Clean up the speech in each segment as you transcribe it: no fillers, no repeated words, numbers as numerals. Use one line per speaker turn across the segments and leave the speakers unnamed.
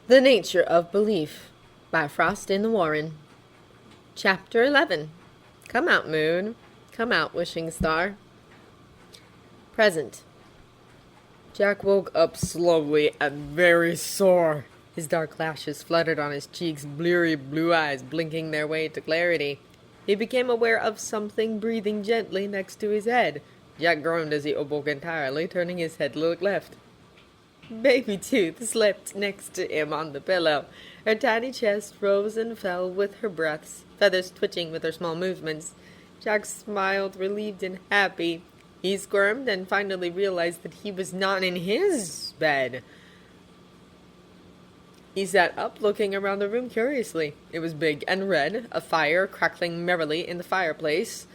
The Nature of Belief by Frost in the Warren. Chapter 11. Come out, moon. Come out, wishing star. Present. Jack woke up slowly and very sore. His dark lashes fluttered on his cheeks, bleary blue eyes blinking their way to clarity. He became aware of something breathing gently next to his head. Jack groaned as he awoke entirely, turning his head to look left. Baby Tooth slept next to him on the pillow. Her tiny chest rose and fell with her breaths, feathers twitching with her small movements. Jack smiled, relieved and happy. He squirmed and finally realized that he was not in his bed. He sat up, looking around the room curiously. It was big and red, a fire crackling merrily in the fireplace.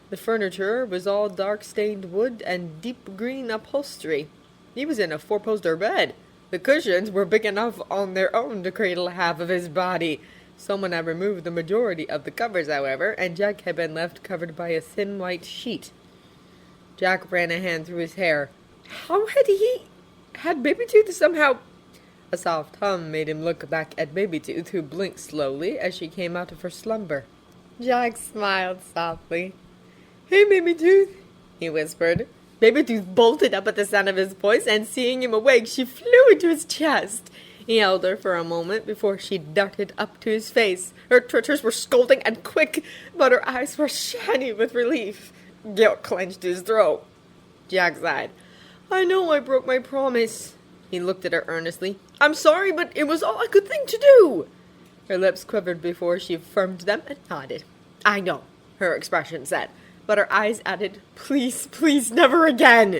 The furniture was all dark-stained wood and deep green upholstery. He was in a four-poster bed. The cushions were big enough on their own to cradle half of his body. Someone had removed the majority of the covers, however, and Jack had been left covered by a thin white sheet. Jack ran a hand through his hair. How had Baby Tooth somehow... A soft hum made him look back at Baby Tooth, who blinked slowly as she came out of her slumber. Jack smiled softly. "Hey, Baby Tooth," he whispered. Baby Tooth bolted up at the sound of his voice, and seeing him awake, she flew into his chest. He held her for a moment before she darted up to his face. Her twitches were scolding and quick, but her eyes were shiny with relief. Guilt clenched his throat. Jack sighed. "I know I broke my promise." He looked at her earnestly. "I'm sorry, but it was all I could think to do." Her lips quivered before she affirmed them and nodded. "I know," her expression said. But her eyes added, "Please, please, never again."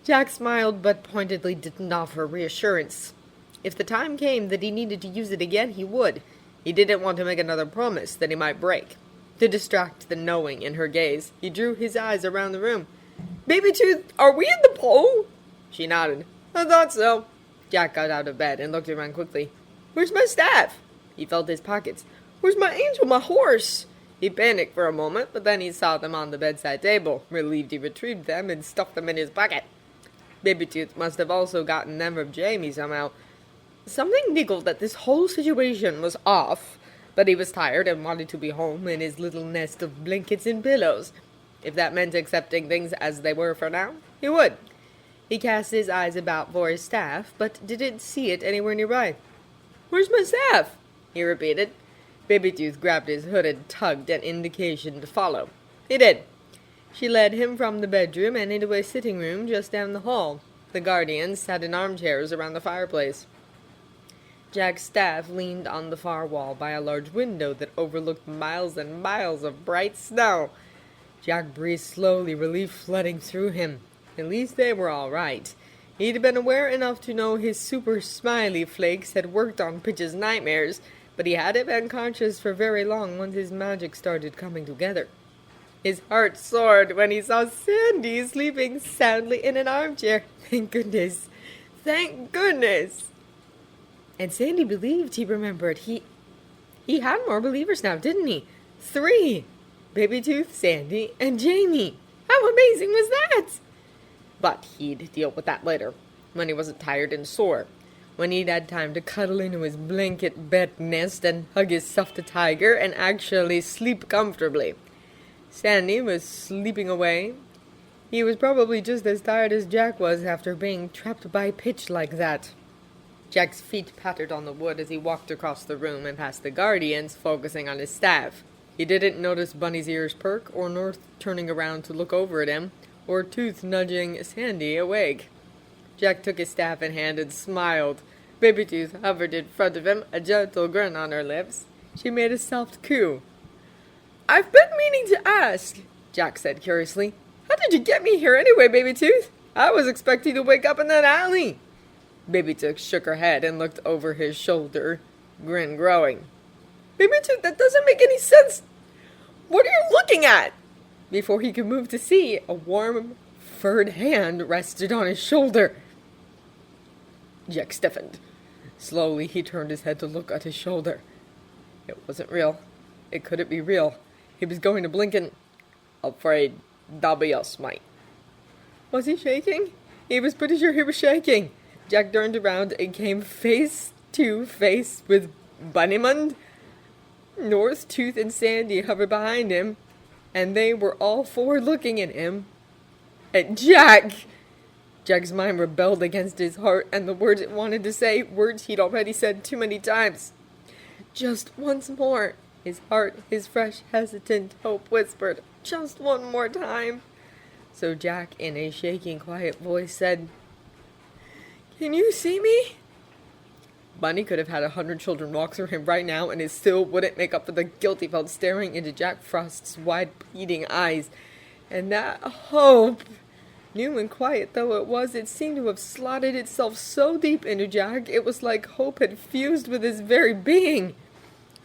Jack smiled, but pointedly didn't offer reassurance. If the time came that he needed to use it again, he would. He didn't want to make another promise that he might break. To distract the knowing in her gaze, he drew his eyes around the room. "Baby Tooth, are we in the pole?" She nodded. "I thought so." Jack got out of bed and looked around quickly. "Where's my staff?" He felt his pockets. "Where's my angel, my horse?" He panicked for a moment, but then he saw them on the bedside table. Relieved, he retrieved them and stuffed them in his pocket. Baby Tooth must have also gotten them from Jamie somehow. Something niggled that this whole situation was off, but he was tired and wanted to be home in his little nest of blankets and pillows. If that meant accepting things as they were for now, he would. He cast his eyes about for his staff, but didn't see it anywhere nearby. "Where's my staff?" he repeated. Baby Tooth grabbed his hood and tugged an indication to follow. He did. She led him from the bedroom and into a sitting room just down the hall. The guardians sat in armchairs around the fireplace. Jack's staff leaned on the far wall by a large window that overlooked miles and miles of bright snow. Jack breathed slowly, relief flooding through him. At least they were all right. He'd been aware enough to know his super smiley flakes had worked on Pitch's nightmares, but he hadn't been conscious for very long once his magic started coming together. His heart soared when he saw Sandy sleeping soundly in an armchair. Thank goodness. Thank goodness. And Sandy believed, he remembered. He had more believers now, didn't he? 3. Baby Tooth, Sandy, and Jamie. How amazing was that? But he'd deal with that later, when he wasn't tired and sore. When he'd had time to cuddle into his blanket bed nest and hug his stuffed tiger and actually sleep comfortably. Sandy was sleeping away. He was probably just as tired as Jack was after being trapped by Pitch like that. Jack's feet pattered on the wood as he walked across the room and past the guardians, focusing on his staff. He didn't notice Bunny's ears perk, or North turning around to look over at him, or Tooth nudging Sandy awake. Jack took his staff in hand and smiled. Baby Tooth hovered in front of him, a gentle grin on her lips. She made a soft coo. "I've been meaning to ask," Jack said curiously. "How did you get me here anyway, Baby Tooth? I was expecting to wake up in that alley." Baby Tooth shook her head and looked over his shoulder, grin growing. "Baby Tooth, that doesn't make any sense. What are you looking at?" Before he could move to see, a warm, furred hand rested on his shoulder. Jack stiffened. Slowly, he turned his head to look at his shoulder. It wasn't real. It couldn't be real. He was going to blink and... "Afraid that'll be us, mate." Was he shaking? He was pretty sure he was shaking. Jack turned around and came face two faced with Bunnymund. North, Tooth, and Sandy hovered behind him, and they were all four looking at him. At Jack! Jack's mind rebelled against his heart, and the words it wanted to say, words he'd already said too many times. Just once more, his heart, his fresh, hesitant hope whispered, just one more time. So Jack, in a shaking, quiet voice, said, "Can you see me?" Bunny could have had 100 children walk through him right now, and it still wouldn't make up for the guilt he felt staring into Jack Frost's wide, pleading eyes. And that hope, new and quiet though it was, it seemed to have slotted itself so deep into Jack, it was like hope had fused with his very being.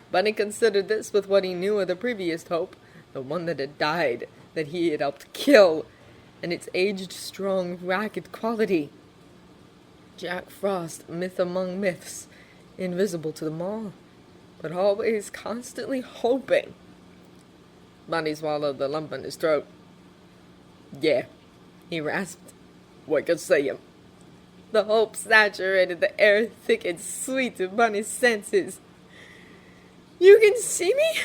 Bunny considered this with what he knew of the previous hope, the one that had died, that he had helped kill, and its aged, strong, ragged quality. Jack Frost, myth among myths, invisible to them all, but always constantly hoping. Bunny swallowed the lump in his throat. "Yeah," he rasped. "We could see him." The hope saturated the air thick and sweet to Bunny's senses. "You can see me?"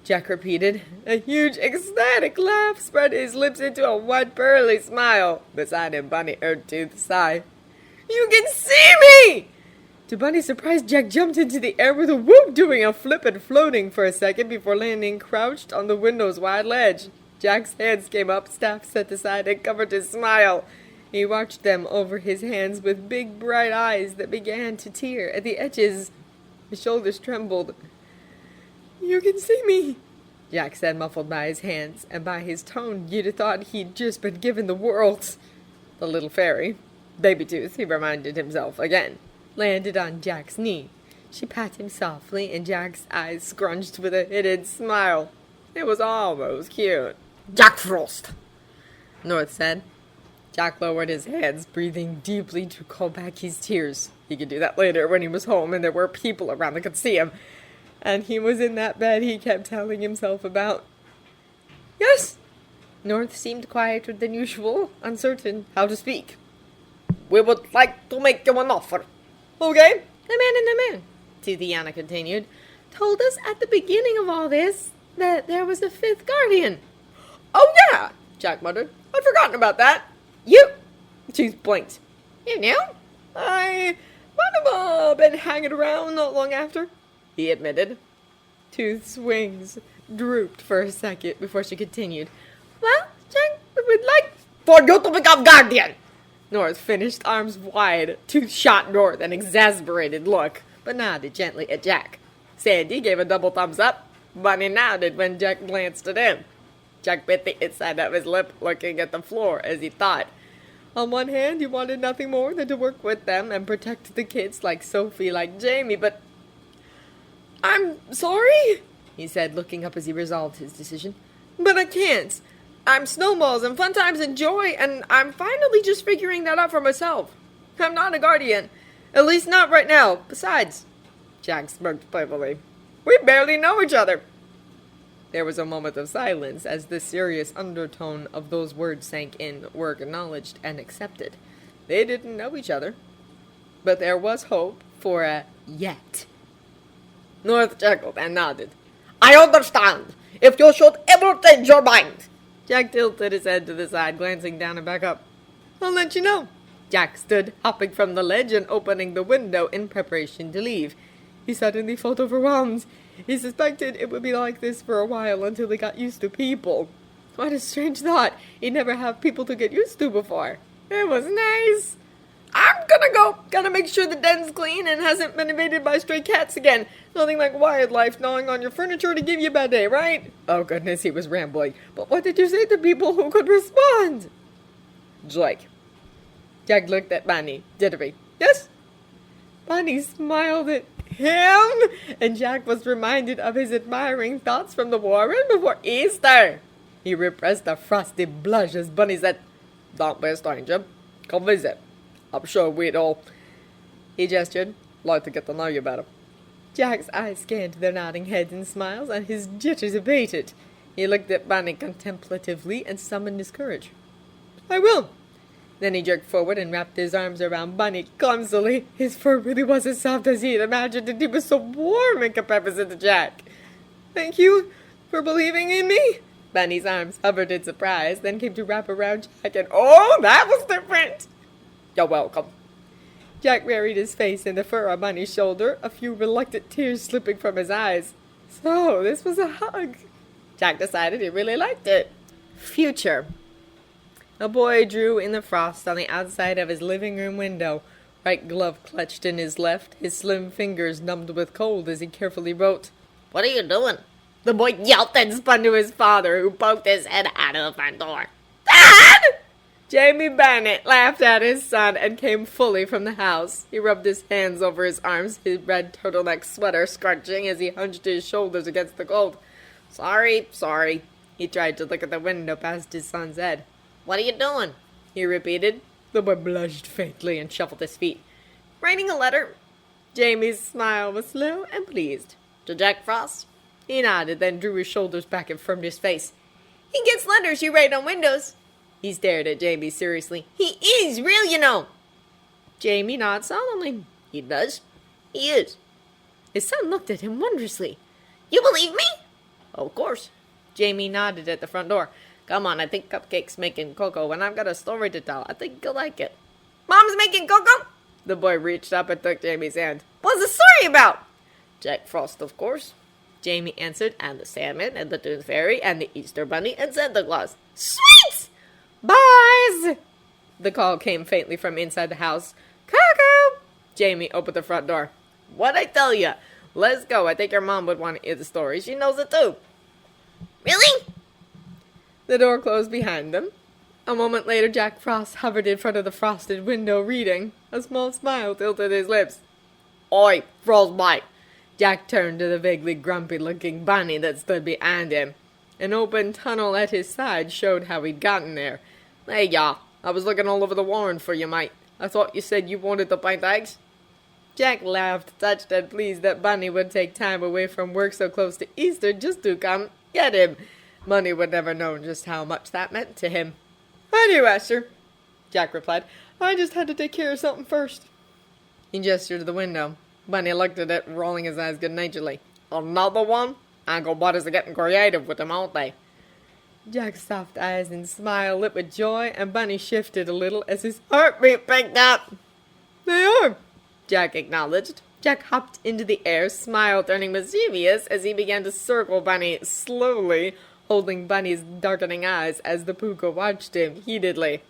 Jack repeated. A huge, ecstatic laugh spread his lips into a wide, pearly smile. Beside him, Bunny heard Tooth sigh. "You can see me!" To Bunny's surprise, Jack jumped into the air with a whoop, doing a flip and floating for a second before landing crouched on the window's wide ledge. Jack's hands came up, staff set aside, and covered his smile. He watched them over his hands with big, bright eyes that began to tear at the edges. His shoulders trembled. "You can see me," Jack said, muffled by his hands, and by his tone you'd have thought he'd just been given the world. The little fairy, Baby Tooth, he reminded himself again, landed on Jack's knee. She patted him softly, and Jack's eyes scrunched with a hidden smile. It was almost cute. "Jack Frost," North said. Jack lowered his hands, breathing deeply to call back his tears. He could do that later when he was home and there were people around that could see him. And he was in that bed he kept telling himself about. "Yes?" North seemed quieter than usual, uncertain how to speak. "We would like to make you an offer." "Okay." "The man in the moon," Tiziana continued, "told us at the beginning of all this that there was a fifth guardian." "Oh, yeah," Jack muttered. "I'd forgotten about that." "You!" Tooth blinked. "You knew?" "I might have been hanging around not long after," he admitted. Tooth's wings drooped for a second before she continued. "Well, Jack, we would like for you to become guardian." North finished, arms wide. Tooth shot North an exasperated look, but nodded gently at Jack. Sandy gave a double thumbs up. Bunny nodded when Jack glanced at him. Jack bit the inside of his lip, looking at the floor as he thought. On one hand, he wanted nothing more than to work with them and protect the kids like Sophie, like Jamie, but... "I'm sorry," he said, looking up as he resolved his decision. "But I can't. I'm snowballs and fun times and joy, and I'm finally just figuring that out for myself. I'm not a guardian. At least not right now. Besides," Jack smirked playfully, "we barely know each other." There was a moment of silence as the serious undertone of those words sank in, were acknowledged and accepted. They didn't know each other, but there was hope for a yet. North chuckled and nodded. "I understand. If you should ever change your mind." Jack tilted his head to the side, glancing down and back up. "I'll let you know." Jack stood, hopping from the ledge and opening the window in preparation to leave. He suddenly felt overwhelmed. He suspected it would be like this for a while until he got used to people. What a strange thought. He'd never have people to get used to before. It was nice. "I'm gonna go. Gotta make sure the den's clean and hasn't been invaded by stray cats again. Nothing like wildlife gnawing on your furniture to give you a bad day, right?" Oh goodness, he was rambling. "But what did you say to people who could respond?" "Jake." Jack looked at Bunny. Jittery. "Yes?" Bunny smiled at him, and Jack was reminded of his admiring thoughts from the Warren before Easter. He repressed a frosty blush as Bunny said, "Don't be a stranger. Come visit. I'm sure we'd all..." He gestured, "Like to get to know you better." Jack's eyes scanned their nodding heads and smiles, and his jitters abated. He looked at Bunny contemplatively and summoned his courage. "I will." Then he jerked forward and wrapped his arms around Bunny clumsily. His fur really was as soft as he had imagined, and he was so warm in comparison to Jack. "Thank you for believing in me." Bunny's arms hovered in surprise, then came to wrap around Jack, and oh, that was different. "You're welcome." Jack buried his face in the fur on Bunny's shoulder, a few reluctant tears slipping from his eyes. So, this was a hug. Jack decided he really liked it. Future. A boy drew in the frost on the outside of his living room window, right glove clutched in his left, his slim fingers numbed with cold as he carefully wrote. "What are you doing?" The boy yelped and spun to his father, who poked his head out of the front door. "Dad!" Jamie Bennett laughed at his son and came fully from the house. He rubbed his hands over his arms, his red turtleneck sweater scorching as he hunched his shoulders against the cold. Sorry. He tried to look at the window past his son's head. "What are you doing?" he repeated. The boy blushed faintly and shuffled his feet. "Writing a letter." Jamie's smile was slow and pleased. "To Jack Frost?" He nodded, then drew his shoulders back and firmed his face. "He gets letters you write on windows." He stared at Jamie seriously. "He is real, you know." Jamie nodded solemnly. "He does?" "He is." His son looked at him wondrously. "You believe me?" "Of course." Jamie nodded at the front door. "Come on, I think Cupcake's making cocoa, and I've got a story to tell. I think you'll like it." "Mom's making cocoa?" The boy reached up and took Jamie's hand. "What's the story about?" "Jack Frost, of course," Jamie answered, "and the salmon, and the Tooth Fairy, and the Easter Bunny, and Santa Claus." "Sweet! Boys!" The call came faintly from inside the house. "Cocoa!" Jamie opened the front door. "What'd I tell you? Let's go. I think your mom would want to hear the story. She knows it too." "Really?" The door closed behind them. A moment later, Jack Frost hovered in front of the frosted window reading. A small smile tilted his lips. "Oi, Frostbite!" Jack turned to the vaguely grumpy-looking Bunny that stood behind him. An open tunnel at his side showed how he'd gotten there. "Hey, y'all. I was looking all over the warren for you, mate. I thought you said you wanted to paint eggs." Jack laughed, touched and pleased that Bunny would take time away from work so close to Easter just to come get him. Bunny would never know just how much that meant to him. "I do, Esther," Jack replied. "I just had to take care of something first." He gestured to the window. Bunny looked at it, rolling his eyes good-naturedly. "Another one? Uncle Buddies are getting creative with them, aren't they?" Jack's soft eyes and smile lit with joy, and Bunny shifted a little as his heartbeat picked up. "They are," Jack acknowledged. Jack hopped into the air, smile turning mischievous as he began to circle Bunny slowly, holding Bunny's darkening eyes as the puka watched him heatedly.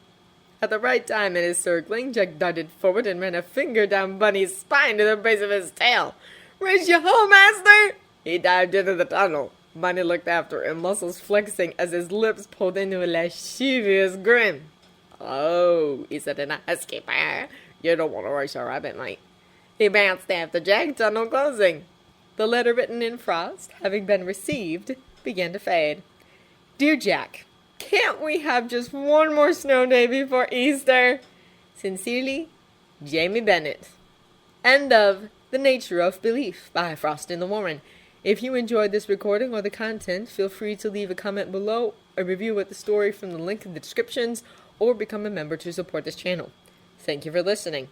At the right time in his circling, Jack darted forward and ran a finger down Bunny's spine to the base of his tail. "Raise your home, master!" He dived into the tunnel. Bunny looked after him, muscles flexing as his lips pulled into a lascivious grin. "Oh," he said in a husky purr, "you don't want to race a rabbit, mate." He bounced after Jack, tunnel closing. The letter written in frost, having been received, began to fade. "Dear Jack, can't we have just one more snow day before Easter? Sincerely, Jamie Bennett." End of The Nature of Belief by Frost in the Warren. If you enjoyed this recording or the content, feel free to leave a comment below, a review with the story from the link in the descriptions, or become a member to support this channel. Thank you for listening.